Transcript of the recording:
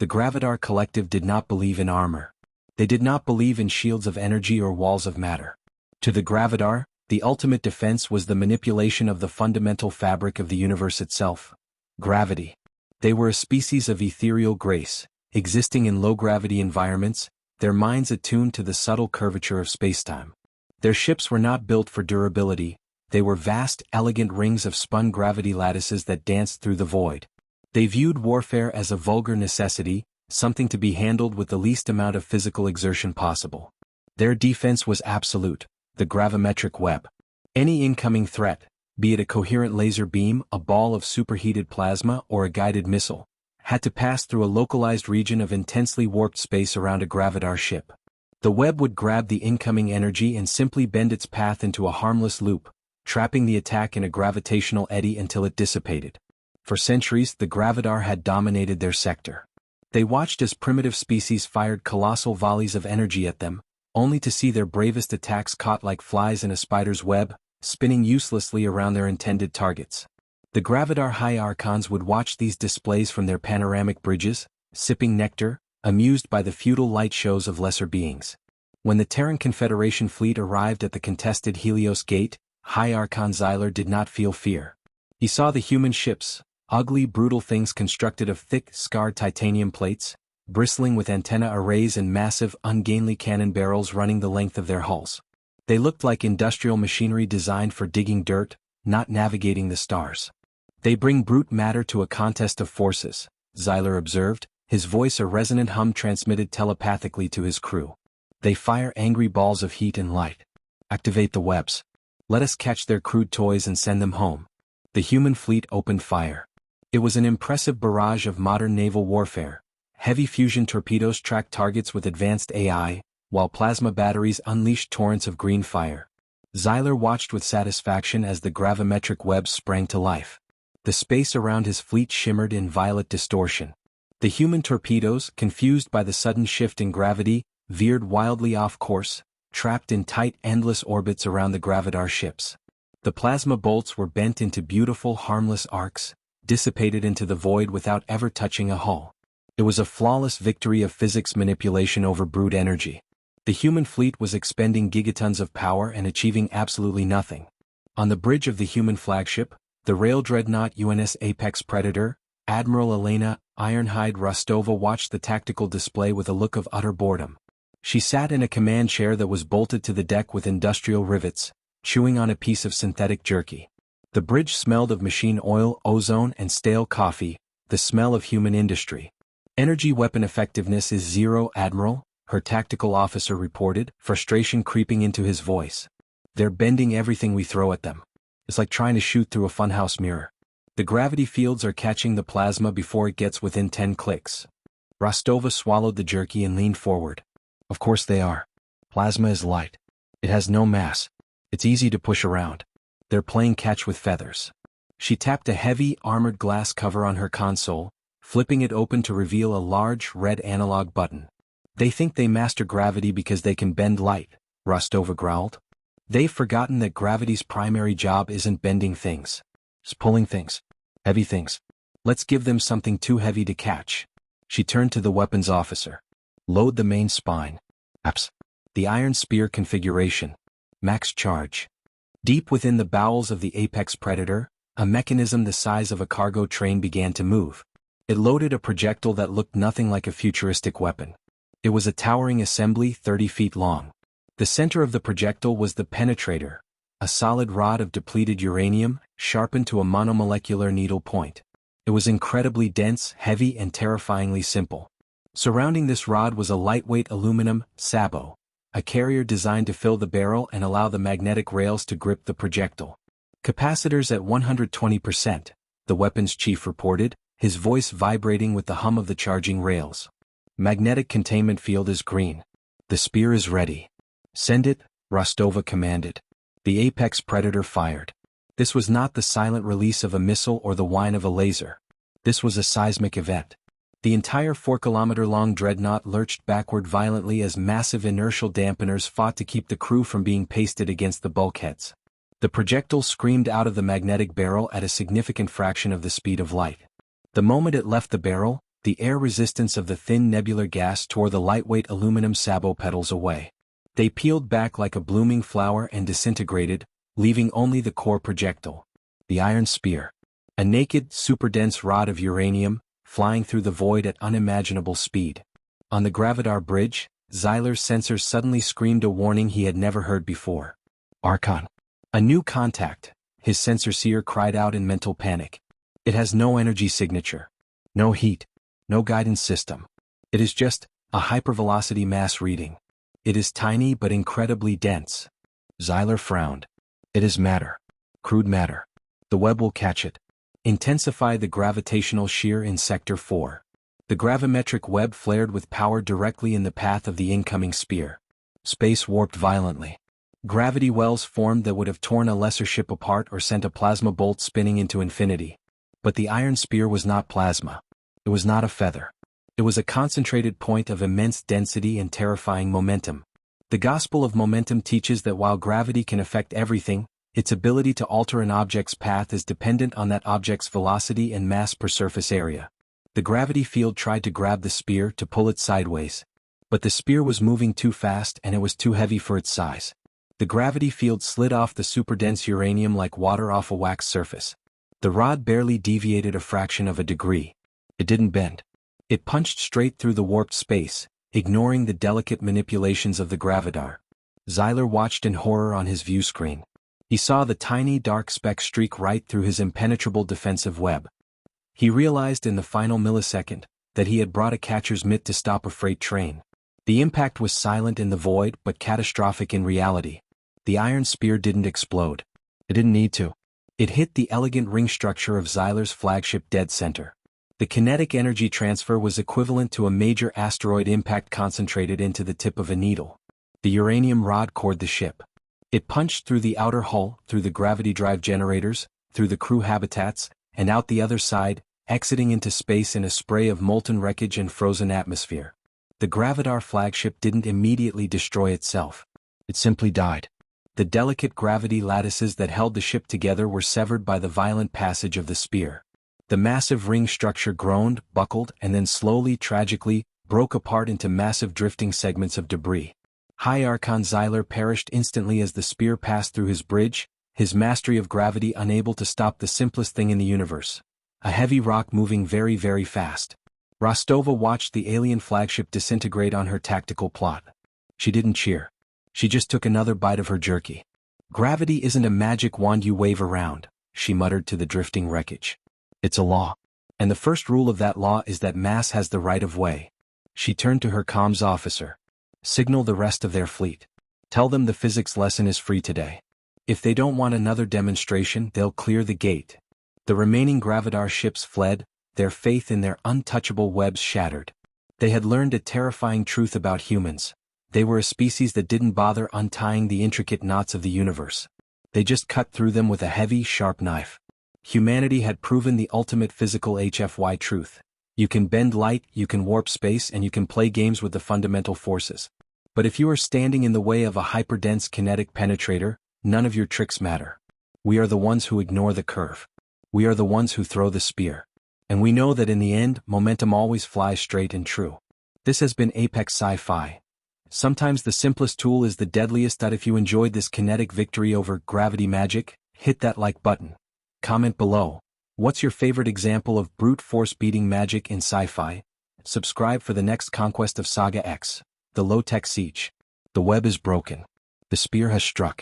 The Gravidar Collective did not believe in armor. They did not believe in shields of energy or walls of matter. To the Gravidar, the ultimate defense was the manipulation of the fundamental fabric of the universe itself: gravity. They were a species of ethereal grace, existing in low-gravity environments, their minds attuned to the subtle curvature of spacetime. Their ships were not built for durability, they were vast, elegant rings of spun gravity lattices that danced through the void. They viewed warfare as a vulgar necessity, something to be handled with the least amount of physical exertion possible. Their defense was absolute: the gravimetric web. Any incoming threat, be it a coherent laser beam, a ball of superheated plasma, or a guided missile, had to pass through a localized region of intensely warped space around a Gravidar ship. The web would grab the incoming energy and simply bend its path into a harmless loop, trapping the attack in a gravitational eddy until it dissipated. For centuries, the Gravidar had dominated their sector. They watched as primitive species fired colossal volleys of energy at them, only to see their bravest attacks caught like flies in a spider's web, spinning uselessly around their intended targets. The Gravidar High Archons would watch these displays from their panoramic bridges, sipping nectar, amused by the futile light shows of lesser beings. When the Terran Confederation fleet arrived at the contested Helios gate, High Archon Xyler did not feel fear. He saw the human ships, ugly, brutal things constructed of thick, scarred titanium plates, bristling with antenna arrays and massive, ungainly cannon barrels running the length of their hulls. They looked like industrial machinery designed for digging dirt, not navigating the stars. "They bring brute matter to a contest of forces," Xyler observed, his voice a resonant hum transmitted telepathically to his crew. "They fire angry balls of heat and light. Activate the webs. Let us catch their crude toys and send them home." The human fleet opened fire. It was an impressive barrage of modern naval warfare. Heavy fusion torpedoes tracked targets with advanced AI, while plasma batteries unleashed torrents of green fire. Xyler watched with satisfaction as the gravimetric webs sprang to life. The space around his fleet shimmered in violet distortion. The human torpedoes, confused by the sudden shift in gravity, veered wildly off course, trapped in tight, endless orbits around the Gravidar ships. The plasma bolts were bent into beautiful, harmless arcs, dissipated into the void without ever touching a hull. It was a flawless victory of physics manipulation over brute energy. The human fleet was expending gigatons of power and achieving absolutely nothing. On the bridge of the human flagship, the rail dreadnought UNS Apex Predator, Admiral Elena Ironhide Rostova watched the tactical display with a look of utter boredom. She sat in a command chair that was bolted to the deck with industrial rivets, chewing on a piece of synthetic jerky. The bridge smelled of machine oil, ozone, and stale coffee, the smell of human industry. "Energy weapon effectiveness is 0, Admiral," her tactical officer reported, frustration creeping into his voice. "They're bending everything we throw at them. It's like trying to shoot through a funhouse mirror. The gravity fields are catching the plasma before it gets within 10 clicks." Rostova swallowed the jerky and leaned forward. "Of course they are. Plasma is light. It has no mass. It's easy to push around. They're playing catch with feathers." She tapped a heavy, armored glass cover on her console, flipping it open to reveal a large, red analog button. "They think they master gravity because they can bend light," Rostova growled. "They've forgotten that gravity's primary job isn't bending things. It's pulling things. Heavy things. Let's give them something too heavy to catch." She turned to the weapons officer. "Load the main spine. Apps. The iron spear configuration. Max charge." Deep within the bowels of the Apex Predator, a mechanism the size of a cargo train began to move. It loaded a projectile that looked nothing like a futuristic weapon. It was a towering assembly 30 feet long. The center of the projectile was the penetrator, a solid rod of depleted uranium, sharpened to a monomolecular needle point. It was incredibly dense, heavy, and terrifyingly simple. Surrounding this rod was a lightweight aluminum sabot, a carrier designed to fill the barrel and allow the magnetic rails to grip the projectile. "Capacitors at 120%, the weapons chief reported, his voice vibrating with the hum of the charging rails. "Magnetic containment field is green. The spear is ready." "Send it," Rostova commanded. The Apex Predator fired. This was not the silent release of a missile or the whine of a laser. This was a seismic event. The entire 4-kilometer-long dreadnought lurched backward violently as massive inertial dampeners fought to keep the crew from being pasted against the bulkheads. The projectile screamed out of the magnetic barrel at a significant fraction of the speed of light. The moment it left the barrel, The air resistance of the thin nebular gas tore the lightweight aluminum sabot petals away. They peeled back like a blooming flower and disintegrated, leaving only the core projectile. The iron spear. A naked, superdense rod of uranium, flying through the void at unimaginable speed. On the Gravidar bridge, Xyler's sensors suddenly screamed a warning he had never heard before. Archon. A new contact, his sensor seer cried out in mental panic. It has no energy signature. No heat. No guidance system. It is just a hypervelocity mass reading. It is tiny but incredibly dense. Xyler frowned. It is matter. Crude matter. The web will catch it. Intensify the gravitational shear in Sector 4. The gravimetric web flared with power directly in the path of the incoming spear. Space warped violently. Gravity wells formed that would have torn a lesser ship apart or sent a plasma bolt spinning into infinity. But the iron spear was not plasma. It was not a feather. It was a concentrated point of immense density and terrifying momentum. The gospel of momentum teaches that while gravity can affect everything, its ability to alter an object's path is dependent on that object's velocity and mass per surface area. The gravity field tried to grab the spear to pull it sideways. But the spear was moving too fast and it was too heavy for its size. The gravity field slid off the superdense uranium like water off a wax surface. The rod barely deviated a fraction of a degree. It didn't bend. It punched straight through the warped space, ignoring the delicate manipulations of the Gravidar. Xyler watched in horror on his view screen. He saw the tiny dark speck streak right through his impenetrable defensive web. He realized in the final millisecond that he had brought a catcher's mitt to stop a freight train. The impact was silent in the void but catastrophic in reality. The iron spear didn't explode. It didn't need to. It hit the elegant ring structure of Xyler's flagship dead center. The kinetic energy transfer was equivalent to a major asteroid impact concentrated into the tip of a needle. The uranium rod cored the ship. It punched through the outer hull, through the gravity drive generators, through the crew habitats, and out the other side, exiting into space in a spray of molten wreckage and frozen atmosphere. The Gravidar flagship didn't immediately destroy itself. It simply died. The delicate gravity lattices that held the ship together were severed by the violent passage of the spear. The massive ring structure groaned, buckled, and then slowly, tragically, broke apart into massive drifting segments of debris. High Archon Xyler perished instantly as the spear passed through his bridge, his mastery of gravity unable to stop the simplest thing in the universe. A heavy rock moving very, very fast. Rostova watched the alien flagship disintegrate on her tactical plot. She didn't cheer. She just took another bite of her jerky. Gravity isn't a magic wand you wave around, she muttered to the drifting wreckage. It's a law. And the first rule of that law is that mass has the right of way. She turned to her comms officer. Signal the rest of their fleet. Tell them the physics lesson is free today. If they don't want another demonstration, they'll clear the gate. The remaining Gravidar ships fled, their faith in their untouchable webs shattered. They had learned a terrifying truth about humans. They were a species that didn't bother untying the intricate knots of the universe. They just cut through them with a heavy, sharp knife. Humanity had proven the ultimate physical HFY truth. You can bend light, you can warp space, and you can play games with the fundamental forces. But if you are standing in the way of a hyperdense kinetic penetrator, none of your tricks matter. We are the ones who ignore the curve. We are the ones who throw the spear. And we know that in the end, momentum always flies straight and true. This has been Apex Sci-Fi. Sometimes the simplest tool is the deadliest. If you enjoyed this kinetic victory over gravity magic, hit that like button. Comment below. What's your favorite example of brute force beating magic in sci-fi? Subscribe for the next conquest of Saga X, the low-tech siege. The web is broken. The spear has struck.